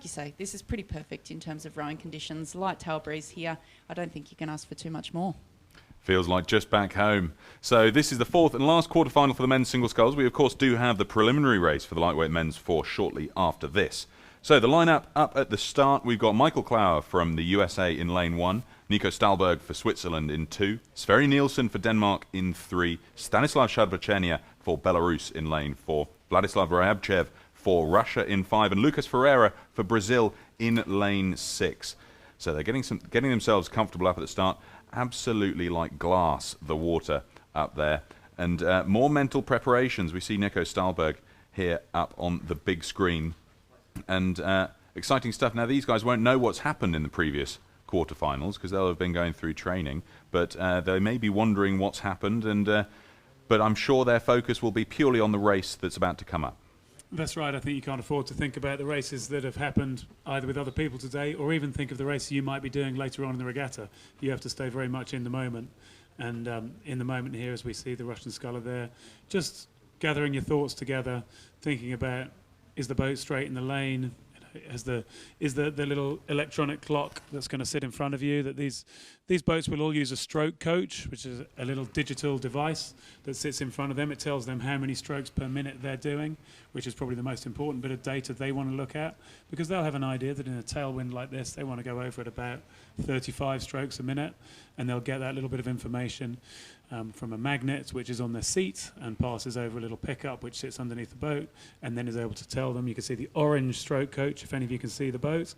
you say, this is pretty perfect in terms of rowing conditions. Light tail breeze here. I don't think you can ask for too much more. Feels like just back home. So this is the fourth and last quarterfinal for the men's single sculls. We, of course, do have the preliminary race for the lightweight men's four shortly after this. So the lineup up at the start, we've got Michael Klauer from the USA in lane 1, Nico Stahlberg for Switzerland in 2, Sverre Nielsen for Denmark in 3, Stanislav Shadbachenia for Belarus in lane 4, Vladislav Ryabchev for Russia in 5, and Lucas Ferreira for Brazil in lane 6. So they're getting themselves comfortable up at the start. Absolutely like glass, the water up there. And more mental preparations. We see Nico Stahlberg here up on the big screen. And exciting stuff. Now, these guys won't know what's happened in the previous quarterfinals because they'll have been going through training. But they may be wondering what's happened. But I'm sure their focus will be purely on the race that's about to come up. That's right. I think you can't afford to think about the races that have happened either with other people today or even think of the race you might be doing later on in the regatta. You have to stay very much in the moment. And in the moment here, as we see the Russian sculler there, just gathering your thoughts together, thinking about, is the boat straight in the lane? Is the little electronic clock that's going to sit in front of you? That these boats will all use a stroke coach, which is a little digital device that sits in front of them. It tells them how many strokes per minute they're doing, which is probably the most important bit of data they want to look at, because they'll have an idea that in a tailwind like this, they want to go over at about 35 strokes a minute, and they'll get that little bit of information from a magnet which is on their seat and passes over a little pickup which sits underneath the boat and then is able to tell them. You can see the orange stroke coach, if any of you can see the boat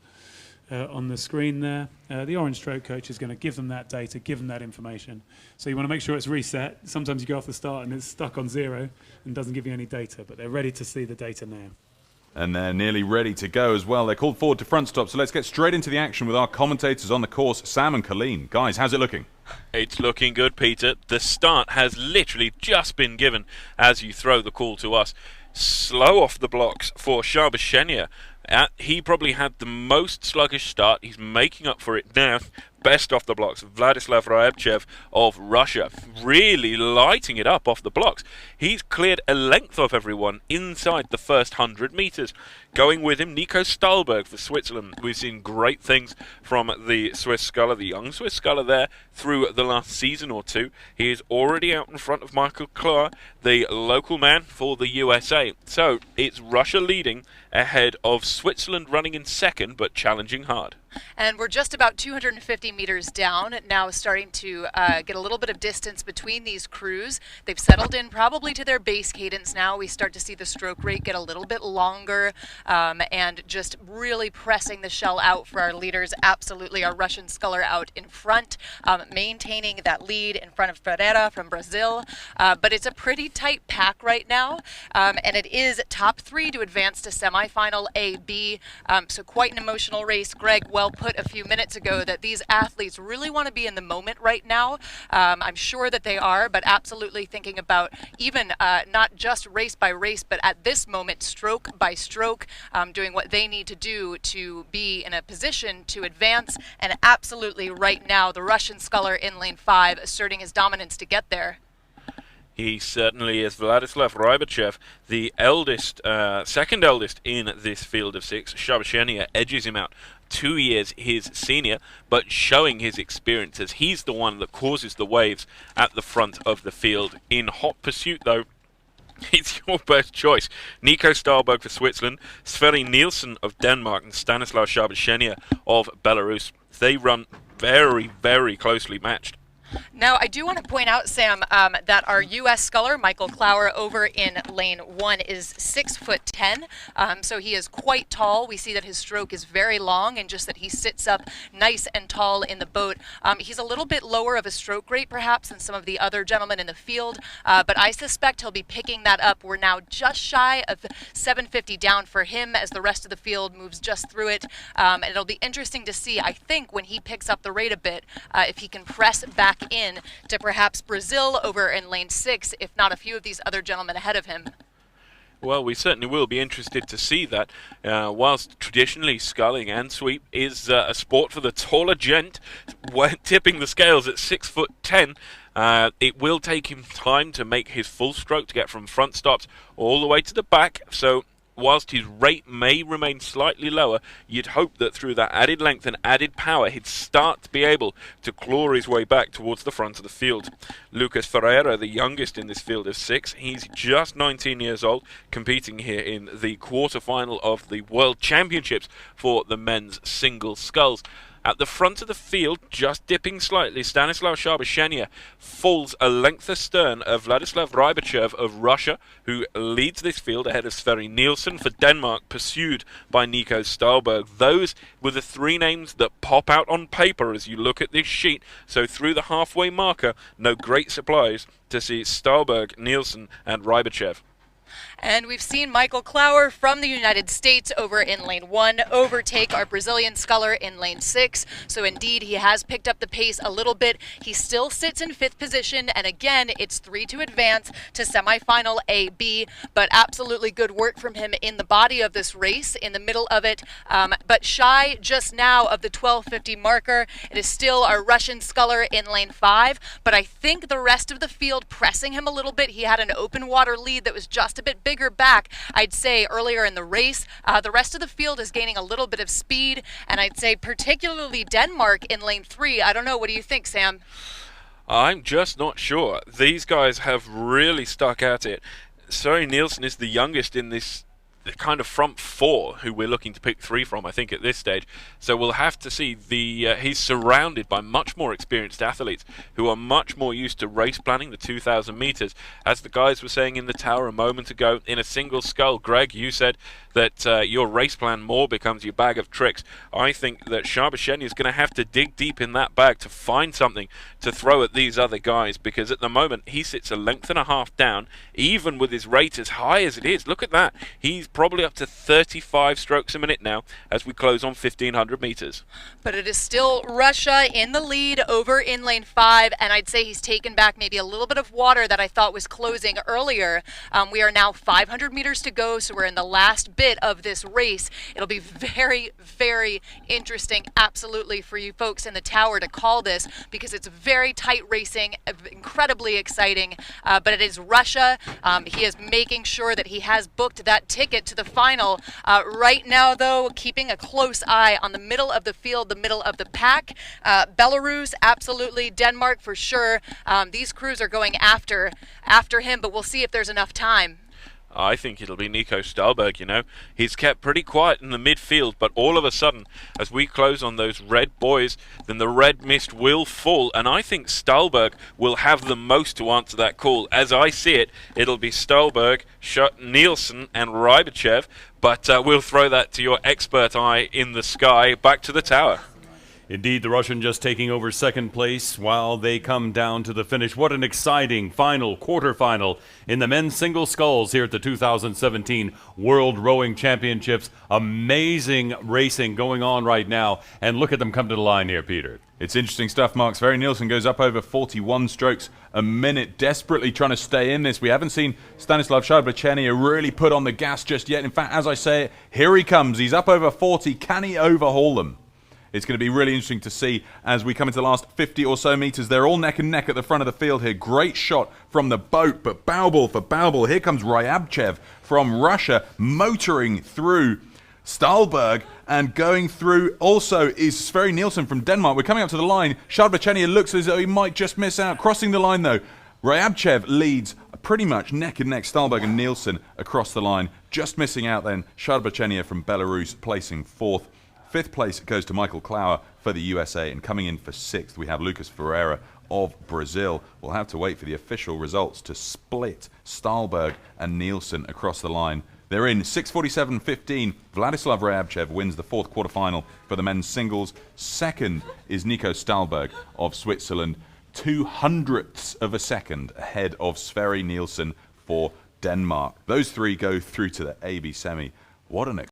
on the screen there. The orange stroke coach is going to give them that data, give them that information. So you want to make sure it's reset. Sometimes you go off the start and it's stuck on 0 and doesn't give you any data, but they're ready to see the data now. And they're nearly ready to go as well. They're called forward to front stop, so let's get straight into the action with our commentators on the course, Sam and Colleen. Guys, how's it looking? It's looking good, Peter. The start has literally just been given as you throw the call to us. Slow off the blocks for Shadbachenia. He probably had the most sluggish start. He's making up for it now. Best off the blocks, Vladislav Ryabchev of Russia, really lighting it up off the blocks. He's cleared a length of everyone inside the first 100 metres. Going with him, Nico Stahlberg for Switzerland. We've seen great things from the Swiss sculler, the young Swiss sculler there, through the last season or two. He is already out in front of Michael Klauer, the local man for the USA. So it's Russia leading ahead of Switzerland running in second, but challenging hard. And we're just about 250 meters down, now starting to get a little bit of distance between these crews. They've settled in probably to their base cadence now. We start to see the stroke rate get a little bit longer and just really pressing the shell out for our leaders. Absolutely, our Russian sculler out in front, maintaining that lead in front of Ferreira from Brazil. But it's a pretty tight pack right now, and it is top 3 to advance to semifinal A, B. So quite an emotional race. Greg well put a few minutes ago that these athletes really want to be in the moment right now. I'm sure that they are, but absolutely thinking about even not just race by race, but at this moment, stroke by stroke, doing what they need to do to be in a position to advance. And absolutely right now, the Russian sculler in lane 5 asserting his dominance to get there. He certainly is. Vladislav Ryabchev, the eldest, second eldest in this field of 6. Shadbachenia edges him out 2 years his senior, but showing his experience as he's the one that causes the waves at the front of the field. In hot pursuit, though, it's your best choice. Nico Stahlberg for Switzerland, Sverre Nielsen of Denmark, and Stanislav Shadbachenia of Belarus. They run very, very closely matched. Now, I do want to point out, Sam, that our U.S. sculler, Michael Klauer, over in lane 1 is 6'10", so he is quite tall. We see that his stroke is very long and just that he sits up nice and tall in the boat. He's a little bit lower of a stroke rate, perhaps, than some of the other gentlemen in the field, but I suspect he'll be picking that up. We're now just shy of 750 down for him as the rest of the field moves just through it, and it'll be interesting to see, I think, when he picks up the rate a bit, if he can press back in to perhaps Brazil over in lane 6, if not a few of these other gentlemen ahead of him. Well, we certainly will be interested to see that. Whilst traditionally sculling and sweep is a sport for the taller gent, tipping the scales at 6'10", it will take him time to make his full stroke to get from front stops all the way to the back. So whilst his rate may remain slightly lower, you'd hope that through that added length and added power, he'd start to be able to claw his way back towards the front of the field. Lucas Ferreira, the youngest in this field of 6, he's just 19 years old, competing here in the quarter-final of the World Championships for the men's single sculls. At the front of the field, just dipping slightly, Stanislav Sharbashenia falls a length astern of Vladislav Rybachev of Russia, who leads this field ahead of Sverre Nielsen for Denmark, pursued by Nico Stahlberg. Those were the 3 names that pop out on paper as you look at this sheet. So through the halfway marker, no great surprise to see Stahlberg, Nielsen and Rybachev. And we've seen Michael Klauer from the United States over in lane 1 overtake our Brazilian sculler in lane 6. So indeed, he has picked up the pace a little bit. He still sits in 5th position. And again, it's 3 to advance to semifinal A-B. But absolutely good work from him in the body of this race, in the middle of it. But shy just now of the 12:50 marker. It is still our Russian sculler in lane 5. But I think the rest of the field pressing him a little bit. He had an open water lead that was just a bit bigger back, I'd say, earlier in the race. The rest of the field is gaining a little bit of speed, and I'd say particularly Denmark in lane 3. I don't know, what do you think, Sam? I'm just not sure. These guys have really stuck at it. Sverre Nielsen is the youngest in this kind of front 4 who we're looking to pick 3 from, I think, at this stage. So we'll have to see. He's surrounded by much more experienced athletes who are much more used to race planning the 2,000 meters. As the guys were saying in the tower a moment ago, in a single scull, Greg, you said that your race plan more becomes your bag of tricks. I think that Sharbashenia is going to have to dig deep in that bag to find something to throw at these other guys, because at the moment he sits a length and a half down, even with his rate as high as it is. Look at that. He's probably up to 35 strokes a minute now as we close on 1,500 meters. But it is still Russia in the lead over in lane 5, and I'd say he's taken back maybe a little bit of water that I thought was closing earlier. We are now 500 meters to go, so we're in the last bit of this race. It'll be very, very interesting, absolutely, for you folks in the tower to call this, because it's very tight racing, incredibly exciting. But it is Russia. He is making sure that he has booked that ticket to the final. Right now, though, keeping a close eye on the middle of the field, the middle of the pack. Belarus, absolutely. Denmark, for sure. These crews are going after him, but we'll see if there's enough time. I think it'll be Nico Stahlberg, you know. He's kept pretty quiet in the midfield, but all of a sudden, as we close on those red boys, then the red mist will fall, and I think Stahlberg will have the most to answer that call. As I see it, it'll be Stahlberg, Nielsen, and Rybachev, but we'll throw that to your expert eye in the sky. Back to the tower. Indeed, the Russian just taking over 2nd place while they come down to the finish. What an exciting final, quarterfinal in the men's single sculls here at the 2017 World Rowing Championships. Amazing racing going on right now. And look at them come to the line here, Peter. It's interesting stuff, Mark. Sverre Nielsen goes up over 41 strokes a minute, desperately trying to stay in this. We haven't seen Stanislav Sharbashenia really put on the gas just yet. In fact, as I say it, here he comes. He's up over 40. Can he overhaul them? It's going to be really interesting to see as we come into the last 50 or so meters. They're all neck and neck at the front of the field here. Great shot from the boat, but Baubel for Baubel. Here comes Ryabchev from Russia, motoring through Stahlberg, and going through also is Sverre Nielsen from Denmark. We're coming up to the line. Sharbashenia looks as though he might just miss out. Crossing the line, though, Ryabchev leads pretty much neck and neck. Stahlberg and Nielsen across the line. Just missing out then, Sharbashenia from Belarus placing 4th. 5th place goes to Michael Klauer for the USA, and coming in for 6th we have Lucas Ferreira of Brazil. We'll have to wait for the official results to split Stahlberg and Nielsen across the line. They're in 6:47.15. Vladislav Ryabchev wins the 4th quarterfinal for the men's singles. 2nd is Nico Stahlberg of Switzerland, 0.02 of a second ahead of Sverre Nielsen for Denmark. Those 3 go through to the AB semi. What an